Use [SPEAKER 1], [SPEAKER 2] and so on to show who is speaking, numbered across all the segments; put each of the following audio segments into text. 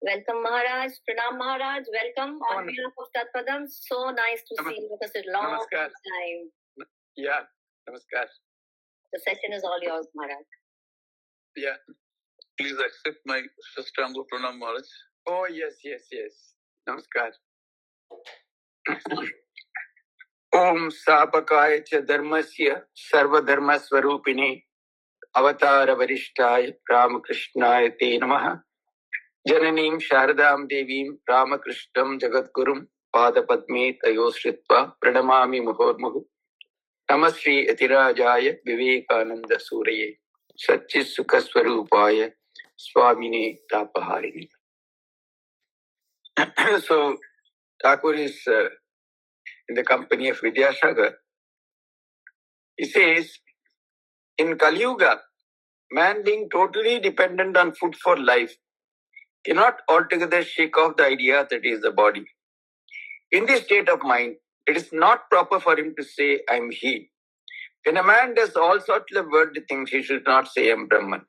[SPEAKER 1] Welcome, Maharaj. Pranam, Maharaj. Welcome on behalf of Tat Padam. So nice to see you after a long
[SPEAKER 2] Namaskar.
[SPEAKER 1] time.
[SPEAKER 2] Yeah, namaskar.
[SPEAKER 1] The session is all yours, Maharaj.
[SPEAKER 2] Yeah. Please accept my Shastanga Pranam, Maharaj. Oh, yes. Namaskar. Om Sapakaya cha Dharmasya Sarva Dharma Swarupine Avatara Varishtaya Ramakrishnaya Te Namaha Jananim Sharadam Devim Ramakrishnam Jagadgurum Padapadme Tayosritva Pranamami Muhormuhu Namasri Atirajaya Vivekananda Suraye Satchis Sukaswarupaya Swamine Tapaharini. So, Thakur is in the company of Vidyasagar. He says, in Kali Yuga, man being totally dependent on food for life cannot altogether shake off the idea that he is the body. In this state of mind, it is not proper for him to say, I am he. When a man does all sorts of worldly things, he should not say, I am Brahman.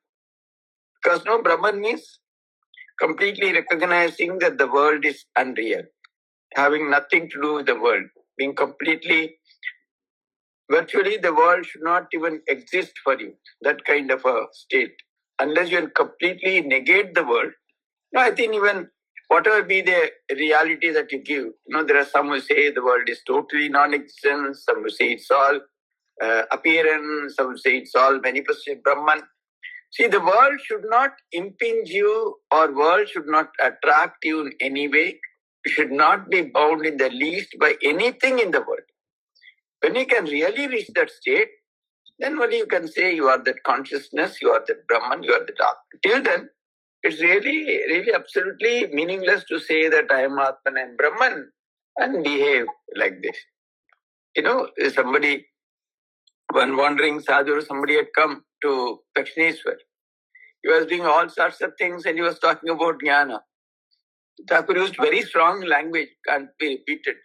[SPEAKER 2] Because no, Brahman means completely recognizing that the world is unreal, having nothing to do with the world, being completely, virtually the world should not even exist for you, that kind of a state. Unless you completely negate the world, I think even whatever be the reality that you give, there are some who say the world is totally non-existent, some who say it's all appearance, some who say it's all manifested Brahman. See, the world should not impinge you, or world should not attract you in any way. You should not be bound in the least by anything in the world. When you can really reach that state, then only you can say you are that consciousness, you are that Brahman, you are the dark. Till then, it's really absolutely meaningless to say that I am Atman and Brahman and behave like this. Somebody, one wandering sadhu, somebody had come to Dakshineswar. He was doing all sorts of things and he was talking about jnana. Thakur used very strong language, can't be repeated.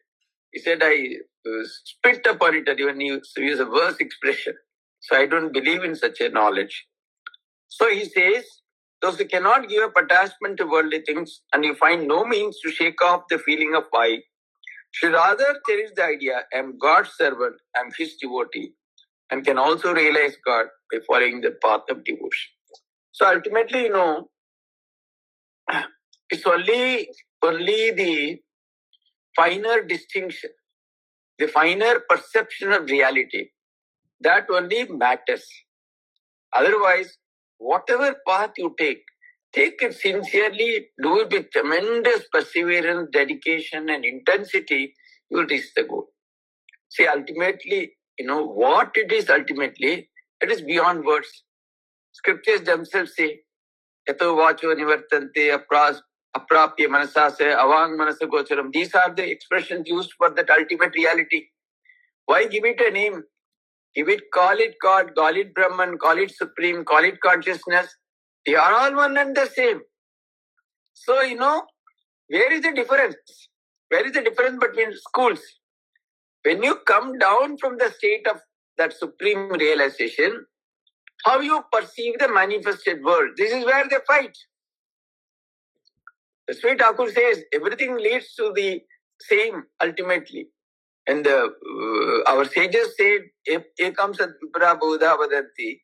[SPEAKER 2] He said, I spit upon it, and even he used a verse expression. So I don't believe in such a knowledge. So he says, those who cannot give up attachment to worldly things and you find no means to shake off the feeling of I, should rather cherish the idea, I am God's servant, I am his devotee, and can also realize God by following the path of devotion. So ultimately, it's only the finer distinction, the finer perception of reality, that only matters. Otherwise, whatever path you take it sincerely, do it with tremendous perseverance, dedication, and intensity, you will reach the goal. See, ultimately, what it is ultimately, it is beyond words. Scriptures themselves say, Yato vacho nivartante aprapya manasase avang manasa gocharam. These are the expressions used for that ultimate reality. Why give it a name? Call it God, call it Brahman, call it Supreme, call it consciousness. They are all one and the same. So, where is the difference? Where is the difference between schools? When you come down from the state of that supreme realization, how you perceive the manifested world, this is where they fight. That's why Thakur says everything leads to the same ultimately. And our sages said, Ekam Sat Vipra Bodha Vadanti.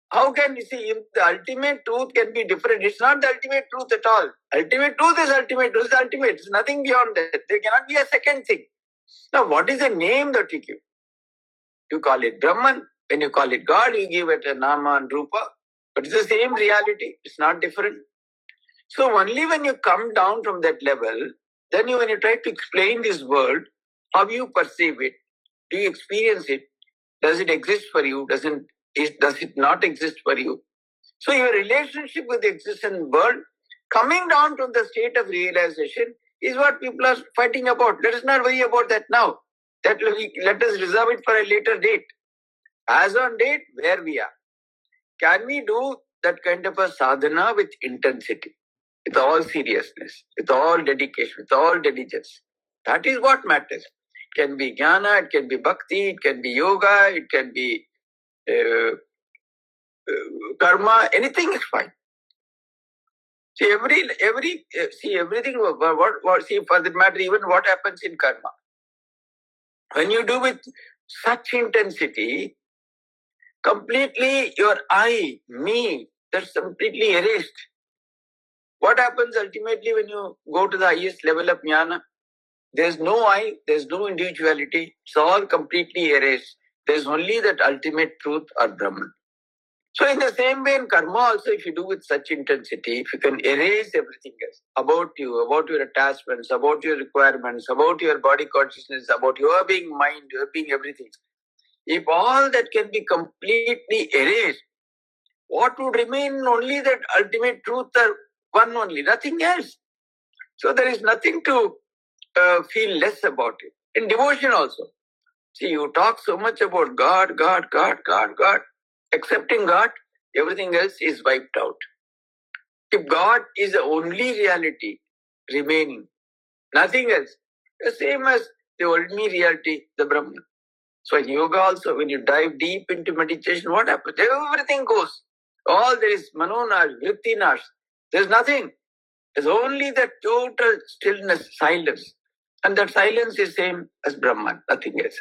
[SPEAKER 2] How can you see if the ultimate truth can be different? It's not the ultimate truth at all. Ultimate truth is ultimate. Truth is ultimate. It's nothing beyond that. There cannot be a second thing. Now, what is the name that you give? You call it Brahman. When you call it God, you give it a Nama and Rupa. But it's the same reality. It's not different. So only when you come down from that level, then when you try to explain this world, how you perceive it, do you experience it? Does it exist for you? Does it not exist for you? So your relationship with the existent world, coming down to the state of realization, is what people are fighting about. Let us not worry about that now. Let us reserve it for a later date. As on date, where we are. Can we do that kind of a sadhana with intensity, with all seriousness, with all dedication, with all diligence? That is what matters. It can be jnana, it can be bhakti, it can be yoga, it can be karma, anything is fine. See, everything, see, for the matter, even what happens in karma. When you do with such intensity, completely your I, me, that's completely erased. What happens ultimately when you go to the highest level of jnana? There's no I, there's no individuality, it's all completely erased. There's only that ultimate truth or Brahman. So in the same way in karma also, if you do with such intensity, if you can erase everything else about you, about your attachments, about your requirements, about your body consciousness, about your being mind, your being everything, if all that can be completely erased, what would remain? Only that ultimate truth or one only, nothing else. So there is nothing to feel less about it. In devotion also. See, you talk so much about God, God, God, God, God. Accepting God, everything else is wiped out. If God is the only reality remaining, nothing else, the same as the only reality, the Brahman. So in yoga also, when you dive deep into meditation, what happens? Everything goes. All there is manonash, vrittinash. There's nothing. There's only the total stillness, silence. And that silence is same as Brahman, nothing else.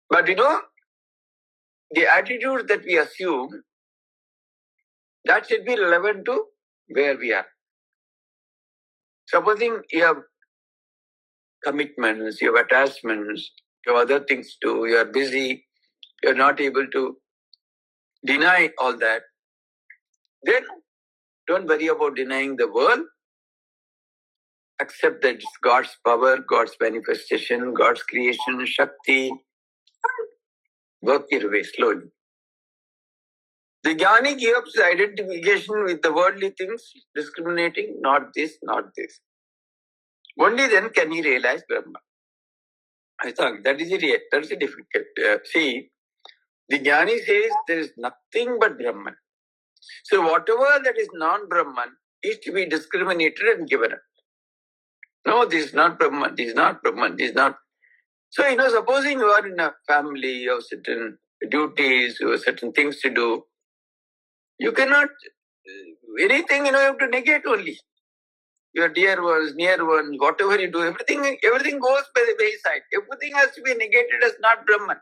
[SPEAKER 2] But you know, the attitude that we assume, that should be relevant to where we are. Supposing you have commitments, you have attachments, you have other things to do, you are busy, you are not able to deny all that, then don't worry about denying the world. Accept that it's God's power, God's manifestation, God's creation, Shakti. Work your way slowly. The jnani gives identification with the worldly things, discriminating, not this, not this. Only then can he realize Brahma. I thought that is it. That's a difficult. See, the jnani says there is nothing but Brahman. So whatever that is non-Brahman is to be discriminated and given up. No, this is not Brahman, this is not Brahman, this is not. So, supposing you are in a family, you have certain duties, you have certain things to do, you cannot, anything, you have to negate only. Your dear ones, near ones, whatever you do, everything goes by the wayside. Everything has to be negated as not Brahman.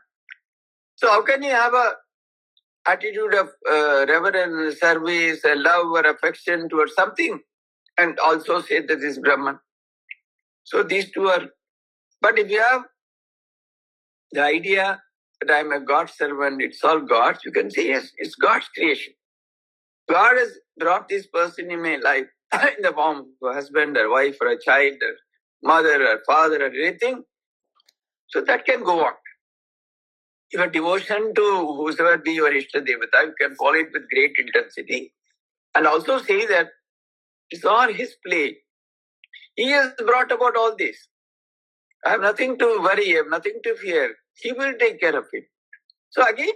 [SPEAKER 2] So how can you have a attitude of reverence, service, love or affection towards something and also say that this is Brahman? So these two are, but if you have the idea that I am a God servant, it's all God's, you can say yes, it's God's creation. God has brought this person in my life in the form of a husband or wife or a child or mother or father or anything. So that can go on. Your devotion to whosoever be your Ishta Devata, you can follow it with great intensity. And also say that it's all his play. He has brought about all this. I have nothing to worry, I have nothing to fear. He will take care of it. So again,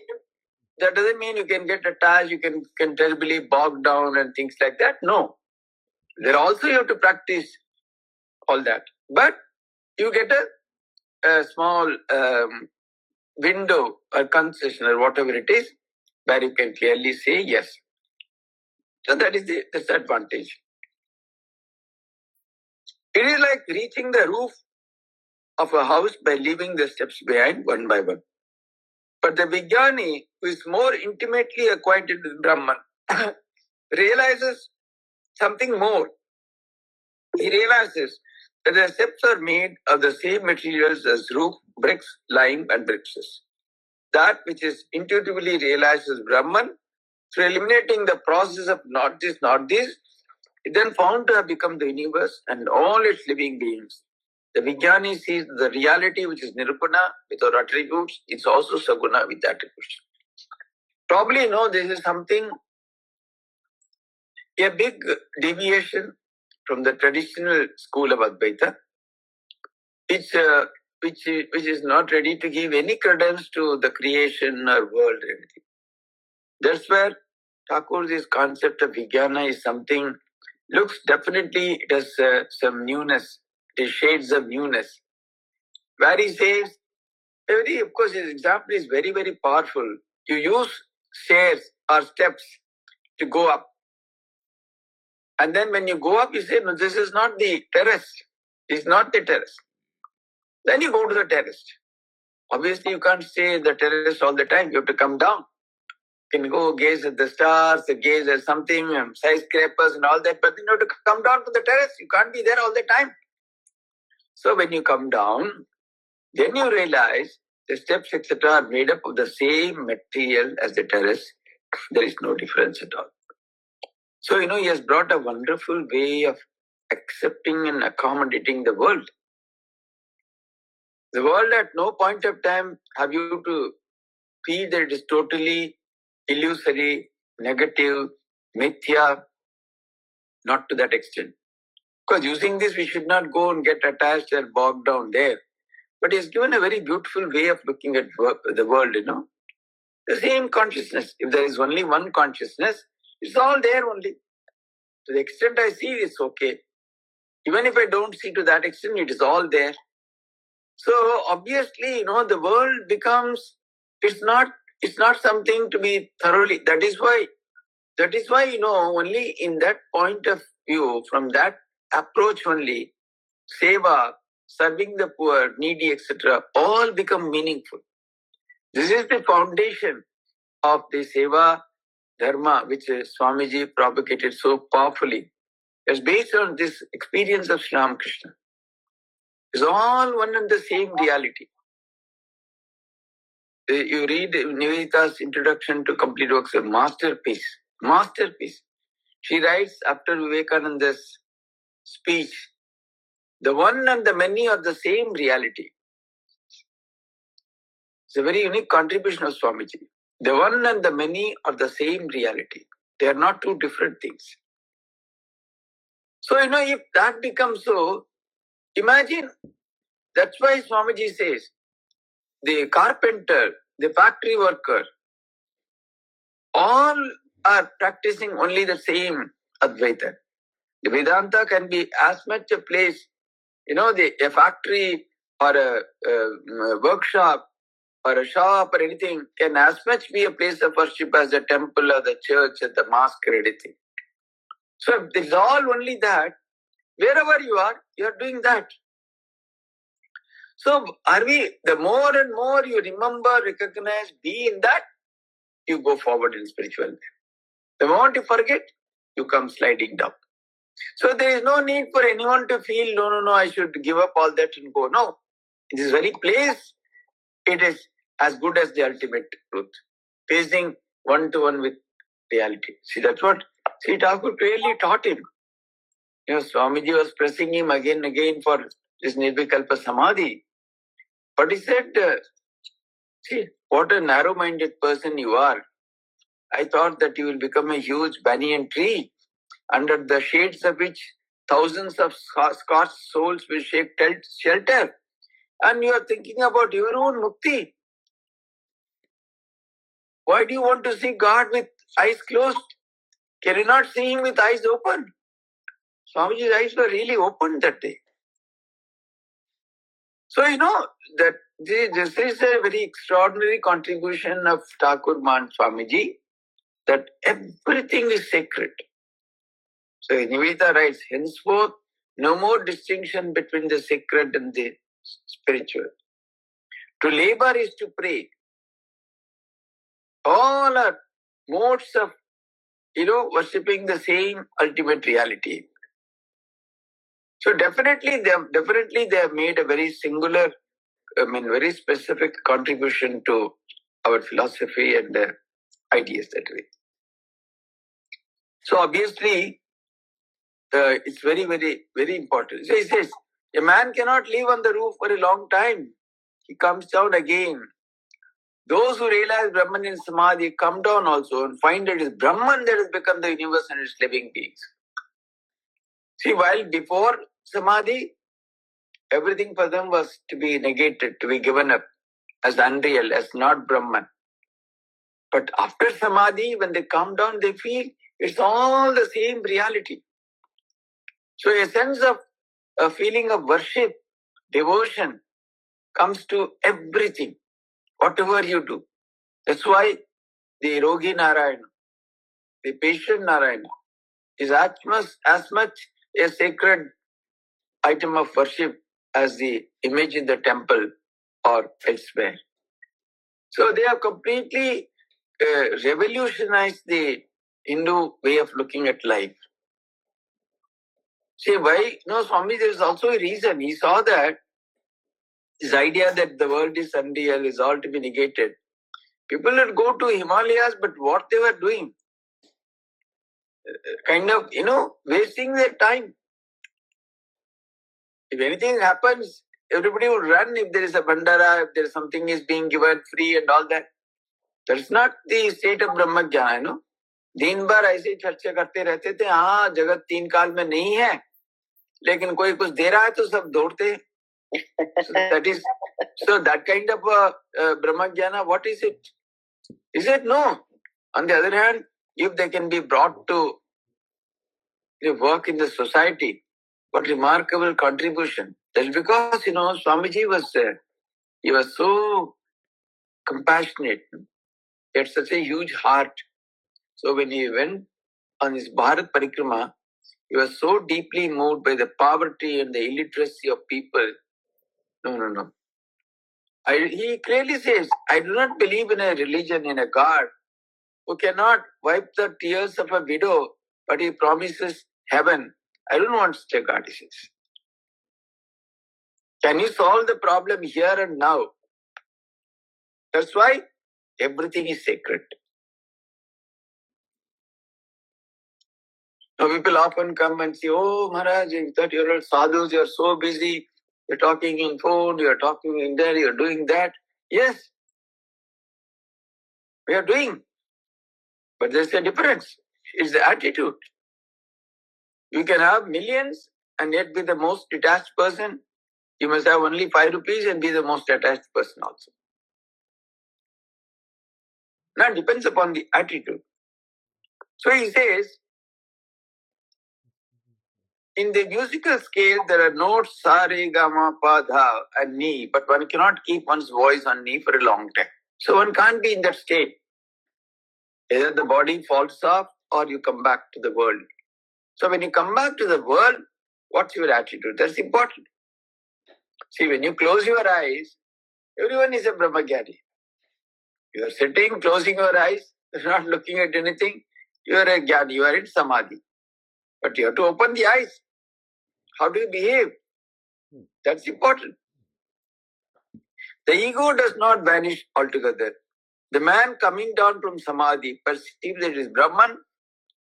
[SPEAKER 2] that doesn't mean you can get attached, you can terribly bog down and things like that. No. There also you have to practice all that. But you get a small window or concession or whatever it is, where you can clearly say yes. So that is the disadvantage. It is like reaching the roof of a house by leaving the steps behind one by one. But the Vijnani, who is more intimately acquainted with Brahman, realizes something more. He realizes that the steps are made of the same materials as roof, bricks, lime, and bricks. That which is intuitively realized as Brahman, through eliminating the process of not this, it then found to have become the universe and all its living beings. The Vijnani sees the reality which is Nirguna without attributes, it's also Saguna with attributes. Probably this is something, a big deviation from the traditional school of Advaita, which is not ready to give any credence to the creation or world or anything. That's where Thakur's concept of Vijnana is something, looks definitely, it has some newness, it is shades of newness. Where he says, of course his example is very, very powerful. You use stairs or steps to go up. And then when you go up, you say, no, this is not the terrace. It's not the terrace. Then you go to the terrace. Obviously, you can't stay at the terrace all the time. You have to come down. You can go gaze at the stars, gaze at something, skyscrapers and all that, but you have to come down to the terrace. You can't be there all the time. So when you come down, then you realize the steps, etc., are made up of the same material as the terrace. There is no difference at all. So, he has brought a wonderful way of accepting and accommodating the world. The world at no point of time have you to feel that it is totally illusory, negative, mithya, not to that extent. Because using this, we should not go and get attached and bogged down there. But he's given a very beautiful way of looking at the world, The same consciousness. If there is only one consciousness, it's all there only. To the extent I see, it's okay. Even if I don't see to that extent, it is all there. So obviously, the world becomes, it's not something to be thoroughly, that is why, only in that point of view, from that approach only, seva, serving the poor, needy, etc., all become meaningful. This is the foundation of the seva dharma, which Swamiji propagated so powerfully. It's based on this experience of Sri Ramakrishna. It's all one and the same reality. You read Nivedita's introduction to Complete Works, a masterpiece. Masterpiece. She writes after Vivekananda's speech, the one and the many are the same reality. It's a very unique contribution of Swamiji. The one and the many are the same reality. They are not two different things. So, if that becomes so, imagine, that's why Swamiji says, the carpenter, the factory worker, all are practicing only the same Advaita. The Vedanta can be as much a place, a factory or a workshop or a shop or anything can as much be a place of worship as a temple or the church or the mosque or anything. So if it's all only that, wherever you are doing that. So the more and more you remember, recognize, be in that, you go forward in spirituality. The moment you forget, you come sliding down. So there is no need for anyone to feel, no, I should give up all that and go. No, in this very place, it is as good as the ultimate truth. Facing one-to-one with reality. See, that's what Sri Thakur clearly taught him. Swamiji was pressing him again and again for this Nirvikalpa Samadhi. But he said, see, what a narrow-minded person you are. I thought that you will become a huge banyan tree, under the shades of which thousands of scorched souls will take shelter. And you are thinking about your own mukti. Why do you want to see God with eyes closed? Can you not see Him with eyes open? Swamiji's eyes were really open that day. So, that this is a very extraordinary contribution of Thakur Man Swamiji, that everything is sacred. So Nivedita writes, henceforth, no more distinction between the sacred and the spiritual. To labor is to pray. All are modes of, worshipping the same ultimate reality. So definitely they have made a very singular, very specific contribution to our philosophy and ideas that way. So obviously, it's very, very, very important. So he says, a man cannot live on the roof for a long time. He comes down again. Those who realize Brahman in Samadhi come down also and find that it is Brahman that has become the universe and its living beings. See, while before Samadhi, everything for them was to be negated, to be given up as unreal, as not Brahman. But after Samadhi, when they come down, they feel it's all the same reality. So a sense of a feeling of worship, devotion comes to everything, whatever you do. That's why the Rogi Narayana, the patient Narayana, is as much a sacred item of worship as the image in the temple or elsewhere. So they have completely revolutionized the Hindu way of looking at life. See why? No, Swami, there is also a reason. He saw that this idea that the world is unreal is all to be negated. People would go to Himalayas, but what they were doing? Kind of, wasting their time. If anything happens, everybody would run if there is a bandara, if there is something is being given free and all that. That's not the state of Brahma Jnana, दिन भर ऐसे चर्चा करते रहते थे. हाँ, जगत तीन काल में नहीं है, लेकिन कोई कुछ दे रहा है तो सब दौड़ते. So that kind of Brahma Jnana, what is it? Is it? No. On the other hand, if they can be brought to work in the society, what remarkable contribution. That's because, Swamiji he was so compassionate. He had such a huge heart. So when he went on his Bharat Parikrama, he was so deeply moved by the poverty and the illiteracy of people. No. He clearly says, I do not believe in a religion, in a God who cannot wipe the tears of a widow, but he promises heaven. I don't want such a God, he says. Can you solve the problem here and now? That's why everything is sacred. Now people often come and say, oh Maharaj, that you're all sadhus, you're so busy, you're talking in phone, you're talking in there, you're doing that. Yes, we are doing. But there's a difference. It's the attitude. You can have millions and yet be the most detached person. You must have only 5 rupees and be the most attached person also. Now it depends upon the attitude. So he says, in the musical scale, there are notes sa, re, ga, ma, pa, dha and ni, but one cannot keep one's voice on ni for a long time. So one can't be in that state. Either the body falls off or you come back to the world. So when you come back to the world, what's your attitude? That's important. See, when you close your eyes, everyone is a Brahmagyani. You are sitting, closing your eyes, not looking at anything. You are a Jnani, you are in Samadhi. But you have to open the eyes. How do you behave? That's important. The ego does not vanish altogether. The man coming down from Samadhi perceives that it is Brahman,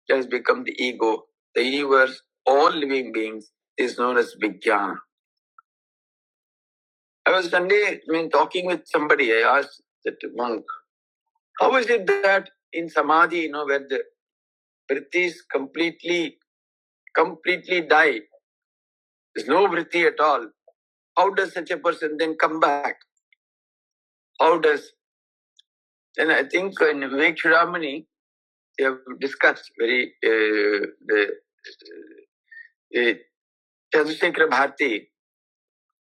[SPEAKER 2] that has become the ego. The universe, all living beings, is known as Vijnana. I was Sunday talking with somebody. I asked that monk, how is it that in Samadhi, where the vrittis completely die, there's no vritti at all, how does such a person then come back? How does? Then I think in Vivek Chudamani, they have discussed very Chandrasekhara Bharti,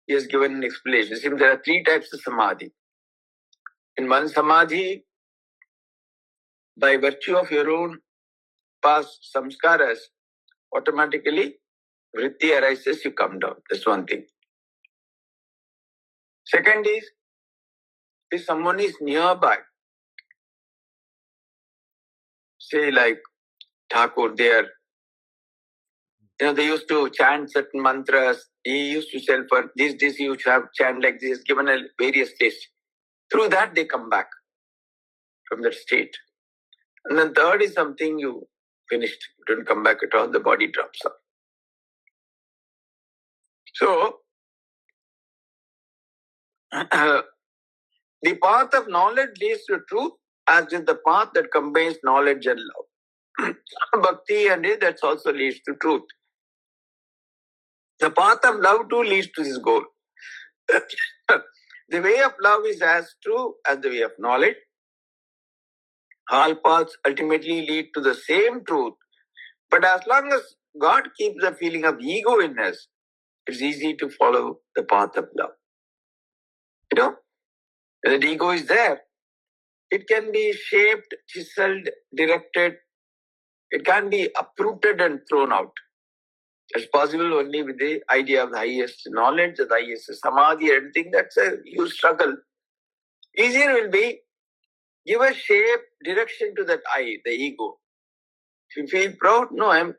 [SPEAKER 2] he has given an explanation. It seems there are 3 types of samadhi. In one samadhi, by virtue of your own past samskaras, automatically vritti arises, you come down. That's one thing. Second is, if someone is nearby, say like Thakur there, they used to chant certain mantras. He used to sell for this, he used to have chant like this, given a various list. Through that, they come back from that state. And then third is something you finished. You don't come back at all, the body drops off. So, the path of knowledge leads to truth, as is the path that combines knowledge and love. Bhakti and it, that also leads to truth. The path of love too leads to this goal. The way of love is as true as the way of knowledge. All paths ultimately lead to the same truth. But as long as God keeps the feeling of ego in us, it's easy to follow the path of love. When the ego is there, it can be shaped, chiseled, directed It can't be uprooted and thrown out. It's possible only with the idea of the highest knowledge, the highest samadhi, everything. That's a huge struggle. Easier will be give a shape, direction to that I, the ego. If you feel proud, no, I'm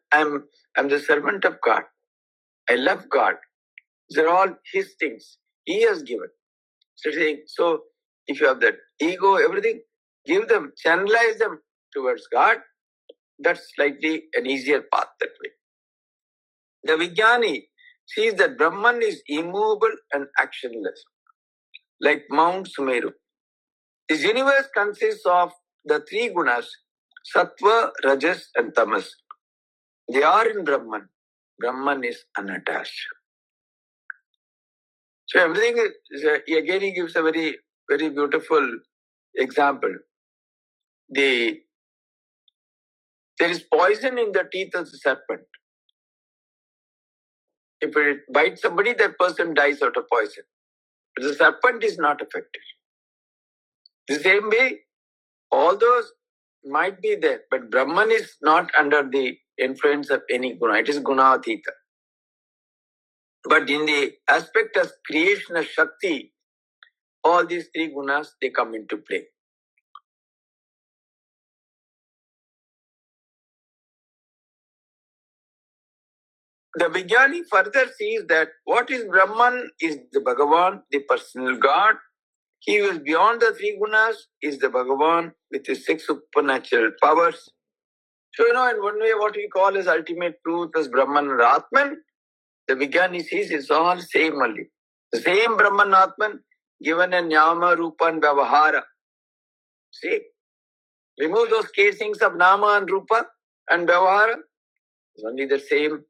[SPEAKER 2] the servant of God. I love God. These are all His things. He has given. So if you have that ego, everything, give them, channelize them towards God. That's slightly an easier path that way. The Vijnani sees that Brahman is immovable and actionless, like Mount Sumeru. This universe consists of the three gunas, Sattva, Rajas and Tamas. They are in Brahman. Brahman is unattached. So everything is, again he gives a very, very beautiful example. There is poison in the teeth of the serpent. If it bites somebody, that person dies out of poison. But the serpent is not affected. The same way, all those might be there, but Brahman is not under the influence of any guna. It is gunatita. But in the aspect of creation of Shakti, all these three gunas, they come into play. The Vijnani further sees that what is Brahman is the Bhagavan, the personal God. He who is beyond the three gunas is the Bhagavan with his six supernatural powers. So, in one way, what we call as ultimate truth as Brahman and Atman, the Vijnani sees it's all same only. The same Brahman Atman given a Nyama, Rupa and Vyavahara. See? Remove those casings of Nama and Rupa and Vyavahara. It's only the same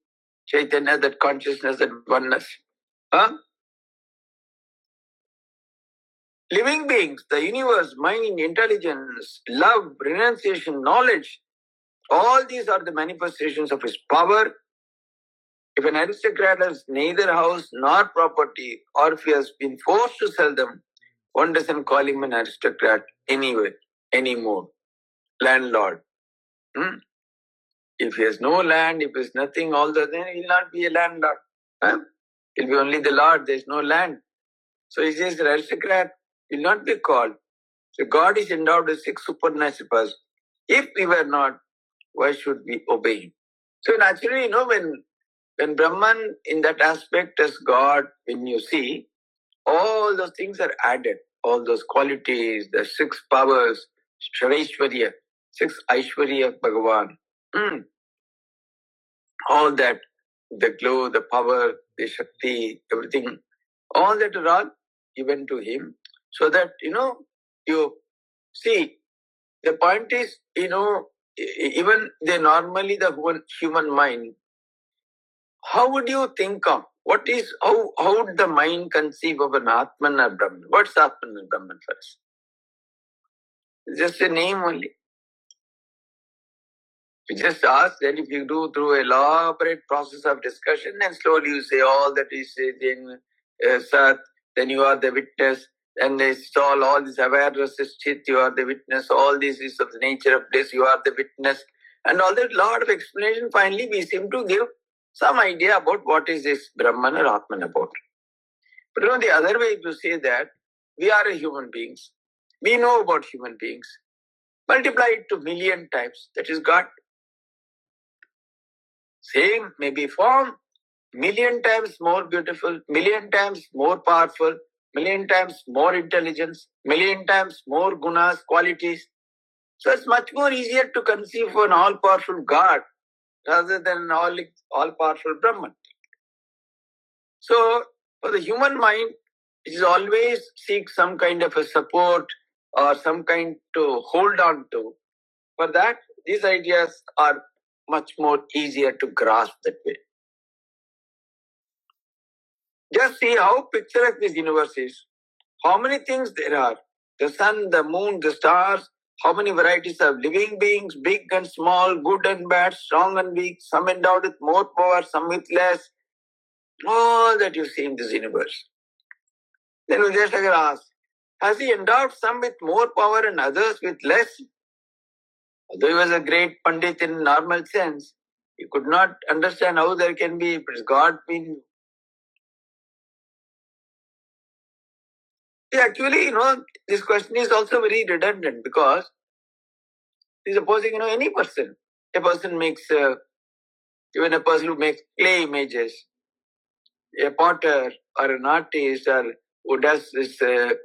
[SPEAKER 2] Chaitanya, that consciousness, that oneness. Huh? Living beings, the universe, mind, intelligence, love, renunciation, knowledge, all these are the manifestations of his power. If an aristocrat has neither house nor property, or if he has been forced to sell them, one doesn't call him an aristocrat anyway, anymore. Landlord. If he has no land, if he has nothing, all that, then he will not be a landlord. He'll be only the Lord, there is no land. So he says, aristocrat will not be called. So God is endowed with six supernatural powers. If we were not, why should we obey him? So naturally, when Brahman in that aspect as God, when you see, all those things are added. All those qualities, the six powers, Shraveshwarya, six Aishwarya Bhagavan. All that, the glow, the power, the Shakti, everything, all that are all given to him. So that, you see, the point is, even normally the human mind, how would you think of, how would the mind conceive of an Atman or Brahman? What's Atman and Brahman first? It's just a name only. You just ask, then if you do through elaborate process of discussion, and slowly you say all that is in Sat, then you are the witness, and it's all this awareness is Chit, you are the witness, all this is of the nature of this, you are the witness, and all that lot of explanation, finally we seem to give some idea about what is this Brahman or Atman about. But the other way to say that, we are human beings, we know about human beings, multiply it to million times, that is God. Same maybe form, million times more beautiful, million times more powerful, million times more intelligence, million times more gunas, qualities. So it's much more easier to conceive of an all-powerful God rather than an all-powerful Brahman. So for the human mind, it is always seek some kind of a support or some kind to hold on to. For that, these ideas are much more easier to grasp that way. Just see how picturesque this universe is. How many things there are. The sun, the moon, the stars, how many varieties of living beings, big and small, good and bad, strong and weak, some endowed with more power, some with less. All that you see in this universe. Then Vidyashankar asks, has he endowed some with more power and others with less? Although he was a great Pandit in normal sense, he could not understand how there can be God being. Actually, this question is also very redundant because supposing, any person, a person makes, even a person who makes clay images, a potter or an artist or who does this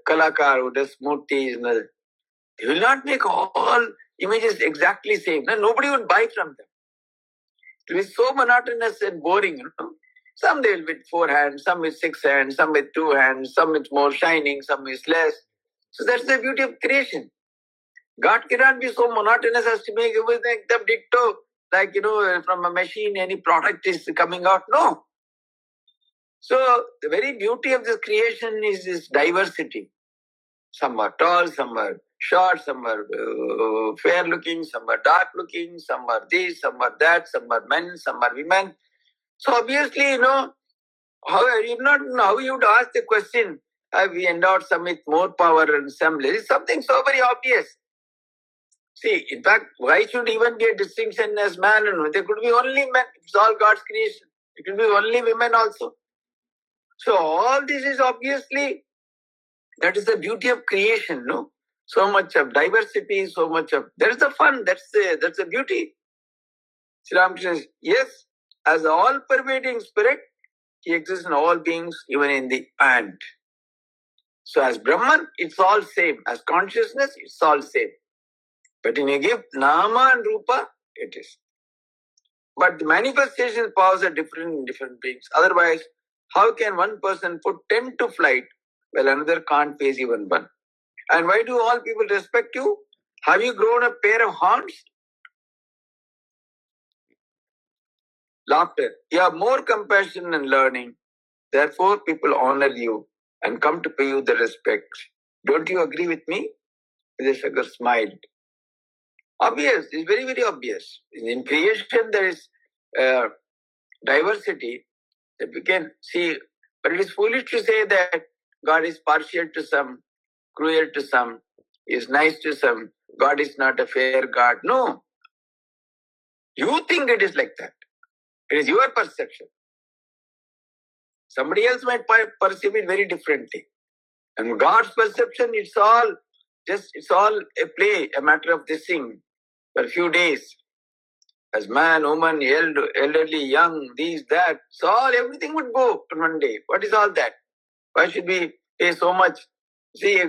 [SPEAKER 2] kalakar, who does murtis, they will not make all images exactly same. Nobody would buy from them. It will be so monotonous and boring. Some they will with 4 hands, some with 6 hands, some with 2 hands, some with more shining, some with less. So that's the beauty of creation. God cannot be so monotonous as to make everything the ditto, like, from a machine, any product is coming out. No. So the very beauty of this creation is this diversity. Some are tall, some are short, some are fair looking, some are dark looking, some are this, some are that, some are men, some are women. So obviously, how you would ask the question, have we endowed some with more power and some less? It's something so very obvious. See, in fact, why should even be a distinction as man and woman? There could be only men. It's all God's creation. It could be only women also. So all this is obviously, that is the beauty of creation, no? So much of diversity, so much of, that is the fun, that's the beauty. Sri Ram says, yes, as the all-pervading spirit, he exists in all beings, even in the ant. So as Brahman, it's all same. As consciousness, it's all same. But when you give Nama and Rupa, it is. But the manifestation powers are different in different beings. Otherwise, how can one person put 10 to flight while another can't face even one? And why do all people respect you? Have you grown a pair of horns? Laughter. You have more compassion and learning. Therefore, people honor you and come to pay you the respect. Don't you agree with me? Vidyasagar smiled. Obvious. It's very, very obvious. In creation, there is diversity that we can see. But it is foolish to say that God is partial to some, cruel to some, is nice to some. God is not a fair God. No. You think it is like that. It is your perception. Somebody else might perceive it very differently. And God's perception, it's all a play, a matter of this thing for a few days. As man, woman, elderly, young, these, that, so everything would go in one day. What is all that? Why should we pay so much? See,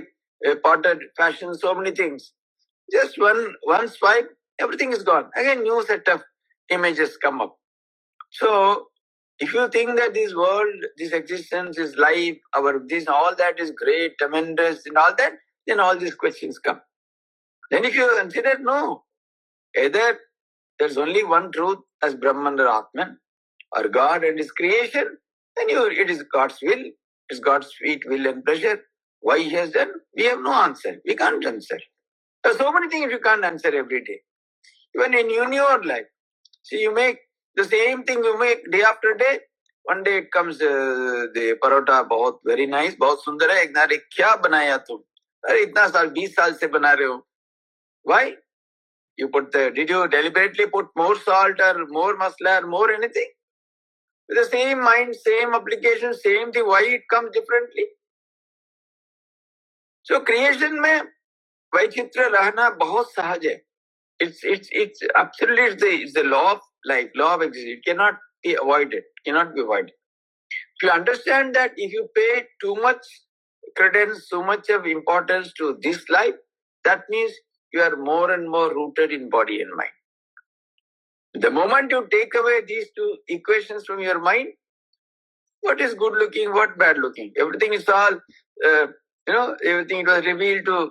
[SPEAKER 2] a potter fashions so many things. Just one swipe, everything is gone. Again, new set of images come up. So, if you think that this world, this existence, this life, all that is great, tremendous, and all that, then all these questions come. Then if you consider, no, either there's only one truth as Brahman or Atman, or God and His creation, then it is God's will, it's God's sweet will and pleasure. Why He has done, we have no answer. We can't answer. There are so many things you can't answer every day. Even in your life. See, you make the same thing you make day after day. One day it comes, the parota बहुत very nice, बहुत सुंदर है. एक ना रे क्या बनाया तुम? अरे इतना साल 20 साल से बना रहे हो. Why? Did you deliberately put more salt or more masala or more anything? With the same mind, same application, same thing. Why it comes differently? So creation में वैचित्र रहना बहुत सहज है. It's absolutely it's the law of life, law of existence. It cannot be avoided. Cannot be avoided. If you understand that if you pay too much credence, so much of importance to this life, that means you are more and more rooted in body and mind. The moment you take away these two equations from your mind, what is good looking, what bad looking? Everything is all, everything was revealed to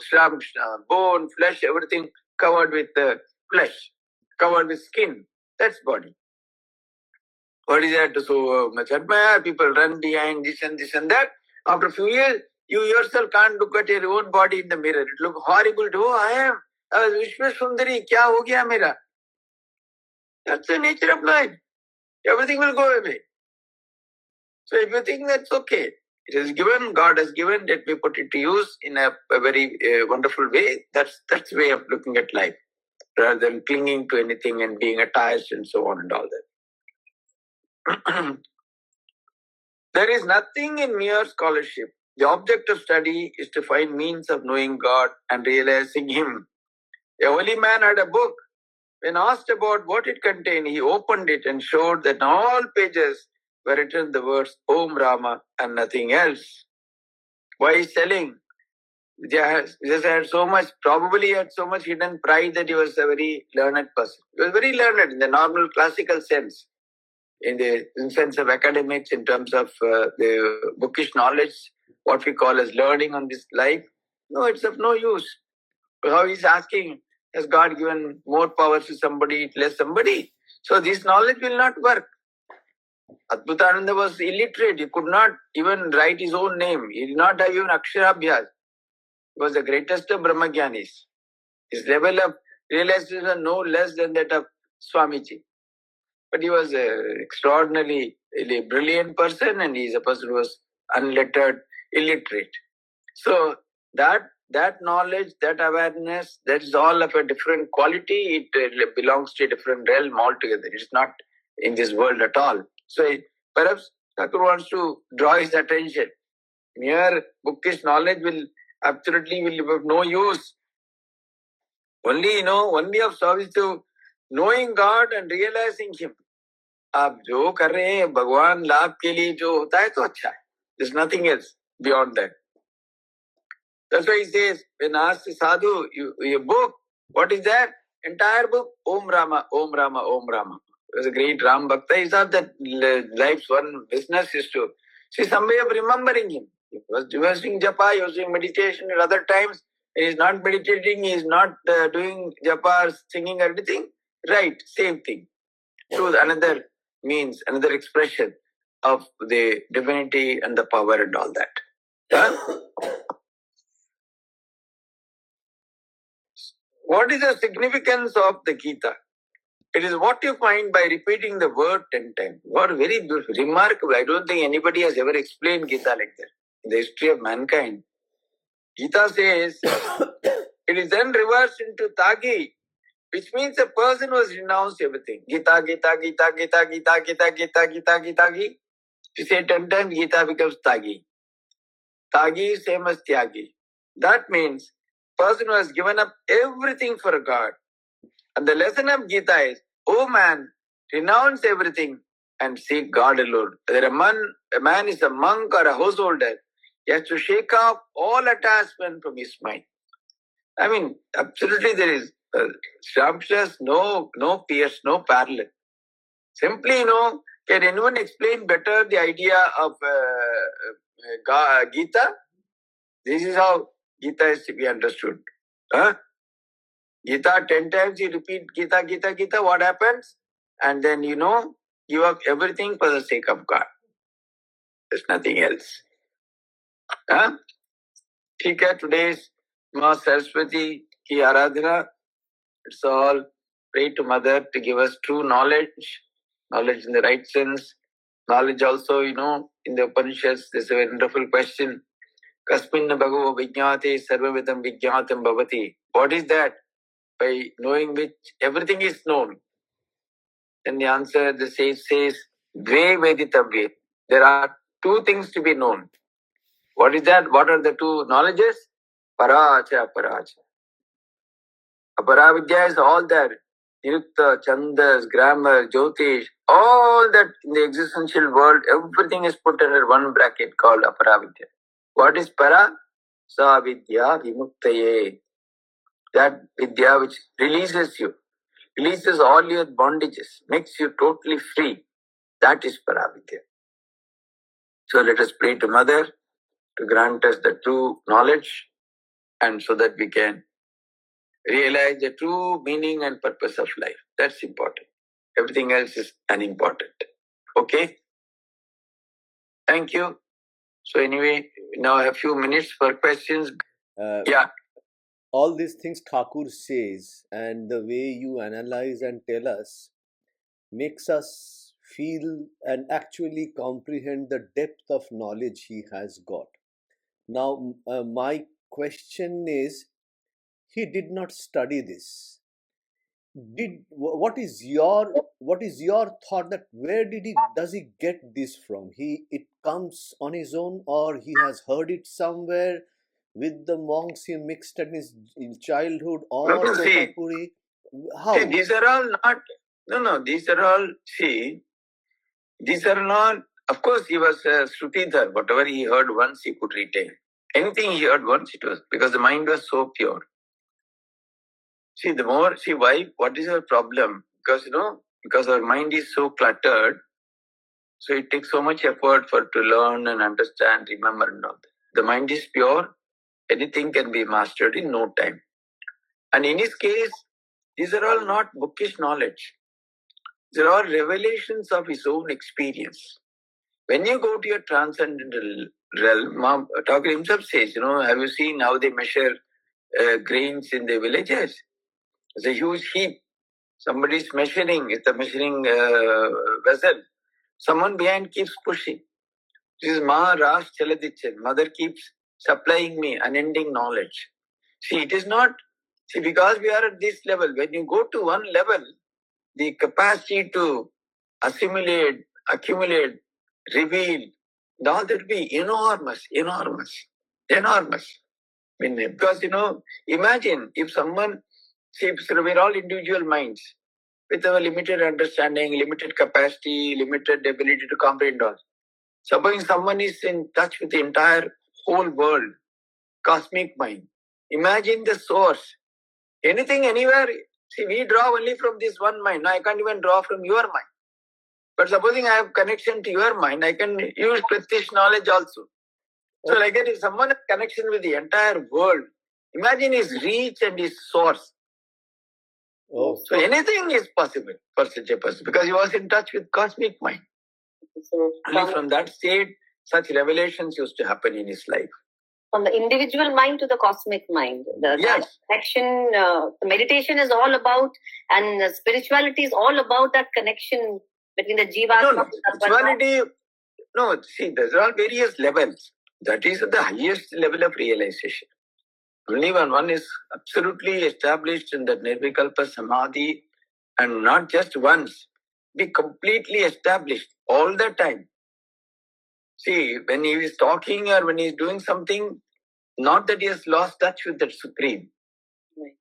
[SPEAKER 2] bone, flesh, everything covered with flesh, covered with skin. That's body. What is that? So much admire, people run behind this and this and that. After a few years, you yourself can't look at your own body in the mirror. It looks horrible. I was Vishwa Sundari, kya ho gaya mera? That's the nature of life. Everything will go away. So if you think that's okay, it is given, God has given, let me put it to use in a very wonderful way. That's the way of looking at life. rather than clinging to anything and being attached and so on and all that. There is nothing in mere scholarship. The object of study is to find means of knowing God and realizing Him. A holy man had a book. When asked about what it contained, he opened it and showed that on all pages were written the words Om Rama and nothing else. Why he's telling? Just had so much, probably had so much hidden pride that he was a very learned person. He was very learned in the normal classical sense, in the sense of academics, in terms of the bookish knowledge, what we call as learning on this life. No, it's of no use. How he's asking, has God given more powers to somebody, less somebody? So this knowledge will not work. Adbhutananda was illiterate. He could not even write his own name. He did not have even Aksharabhyas. He was the greatest of Brahmagyanis. His level of realization was no less than that of Swamiji. But he was an extraordinarily brilliant person, and he is a person who was unlettered, illiterate. So that knowledge, that awareness, that is all of a different quality. It belongs to a different realm altogether. It's not in this world at all. So perhaps Thakur wants to draw his attention. Mere bookish knowledge will absolutely be of no use. Only of service to knowing God and realizing Him. आप जो कर रहे हैं भगवान लाभ के लिए जो होता है तो अच्छा है. There's nothing else beyond that. That's why he says, when asked sadhu, your book, what is that? Entire book, Om Rama, Om Rama, Om Rama. He was a great Ram Bhakta. He thought that life's one business is to see some way of remembering him. He was doing japa, he was doing meditation at other times. He is not meditating, he is not doing japa, singing or anything. Right, same thing. So another means, another expression of the divinity and the power and all that. Huh? What is the significance of the Gita? It is what you find by repeating the word 10 times. What very remarkable. I don't think anybody has ever explained Gita like that in the history of mankind. Gita says it is then reversed into Tagi, which means a person who has renounced everything. Gita, Gita, Gita, Gita, Gita, Gita, Gita, Gita, Gita, Gita. If you say 10 times, Gita becomes Tagi. Tagi is same as Tyagi. That means person who has given up everything for God. And the lesson of Gita is, oh man, renounce everything and seek God alone. Whether a man is a monk or a householder, he has to shake off all attachment from his mind. I mean, absolutely there is scrumptious, no peers, no parallel. Simply, can anyone explain better the idea of Gita? This is how Gita is to be understood. Huh? Gita, 10 times you repeat Gita, Gita, Gita, what happens? And then give up everything for the sake of God. There's nothing else. Huh? ठीक है, today's Ma Saraswati ki Aradhana. It's all pray to Mother to give us true knowledge in the right sense. Knowledge also, in the Upanishads, there's a wonderful question. Kasmin bhagavo vijñāte sarvavidam vijñātam bhavati. What is that? By knowing which everything is known. And the answer, the sage says, Dve veditavye. There are two things to be known. What is that? What are the two knowledges? Paracha, aparacha. Aparavidya is all that. Nirukta, Chandas, grammar, Jyotish, all that in the existential world, everything is put under one bracket called aparavidya. What is para? Sa vidya vimuktaye. That vidya which releases you, releases all your bondages, makes you totally free. That is paravidya. So let us pray to Mother to grant us the true knowledge, and so that we can realize the true meaning and purpose of life. That's important. Everything else is unimportant. Okay? Thank you. So anyway, now I have a few minutes for questions. Yeah.
[SPEAKER 3] All these things Thakur says and the way you analyze and tell us makes us feel and actually comprehend the depth of knowledge he has got. Now, my question is, he did not study this. what is your thought that where does he get this from? It comes on his own, or he has heard it somewhere with the monks he mixed in his childhood, or
[SPEAKER 2] No, see,
[SPEAKER 3] Totapuri? How?
[SPEAKER 2] see, these are all not. No. These are all. See, these are not. Of course, he was a Shrutidhar. Whatever he heard once, he could retain. Anything he heard once, it was because the mind was so pure. See, why? What is our problem? Because our mind is so cluttered, so it takes so much effort to learn and understand, remember, and all that. The mind is pure, anything can be mastered in no time. And in his case, these are all not bookish knowledge. These are all revelations of his own experience. When you go to your transcendental realm, Thakur himself says, have you seen how they measure grains in the villages? It's a huge heap. Somebody is measuring, it's a measuring vessel. Someone behind keeps pushing. This is Ma Ras Chaladichan. Mother keeps supplying me unending knowledge. See, it is not, because we are at this level, when you go to one level, the capacity to assimilate, accumulate, reveal, all that will be enormous. Because, imagine if someone, we're all individual minds with our limited understanding, limited capacity, limited ability to comprehend all. Suppose someone is in touch with the entire whole world, cosmic mind. Imagine the source. Anything, anywhere. See, we draw only from this one mind. Now I can't even draw from your mind. But supposing I have connection to your mind, I can use Pratish knowledge also. So like that, if someone has connection with the entire world, imagine his reach and his source.
[SPEAKER 3] Oh.
[SPEAKER 2] So anything is possible for such a person because he was in touch with cosmic mind.
[SPEAKER 1] So
[SPEAKER 2] Only from that state, such revelations used to happen in his life.
[SPEAKER 1] From the individual mind to the cosmic mind.
[SPEAKER 2] Yes.
[SPEAKER 1] Connection, the meditation is all about, and spirituality is all about that connection between the jiva.
[SPEAKER 2] No, spirituality, see, there's all various levels. That is the highest level of realization. Only when one is absolutely established in that Nirvikalpa Samadhi, and not just once, be completely established all the time. See, when he is talking or when he is doing something, not that he has lost touch with that Supreme.
[SPEAKER 1] Right.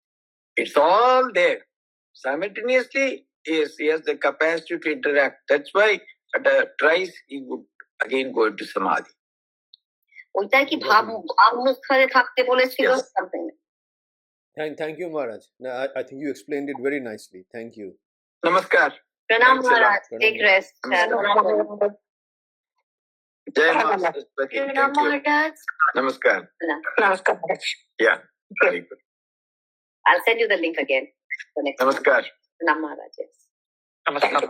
[SPEAKER 2] It's all there. Simultaneously, he has the capacity to interact. That's why at a thrice he would again go into Samadhi.
[SPEAKER 1] ওইটাই কি ভাবমুখে থাকতে বলেছিল
[SPEAKER 2] Yes.
[SPEAKER 1] something.
[SPEAKER 3] Thank you, Maharaj. No, I think you explained it very nicely. Thank you.
[SPEAKER 2] Namaskar.
[SPEAKER 1] Pranam
[SPEAKER 2] Thanks a lot.
[SPEAKER 1] Maharaj, take rest.
[SPEAKER 2] Namaskar. Jai Maharaj. Thank
[SPEAKER 1] Pranam
[SPEAKER 2] you.
[SPEAKER 1] Maharaj.
[SPEAKER 2] Namaskar.
[SPEAKER 1] Namaskar.
[SPEAKER 2] Yeah, very good.
[SPEAKER 1] I'll send you the link again. The next
[SPEAKER 2] Namaskar.
[SPEAKER 1] Pranam Maharaj, yes.
[SPEAKER 2] Namaskar.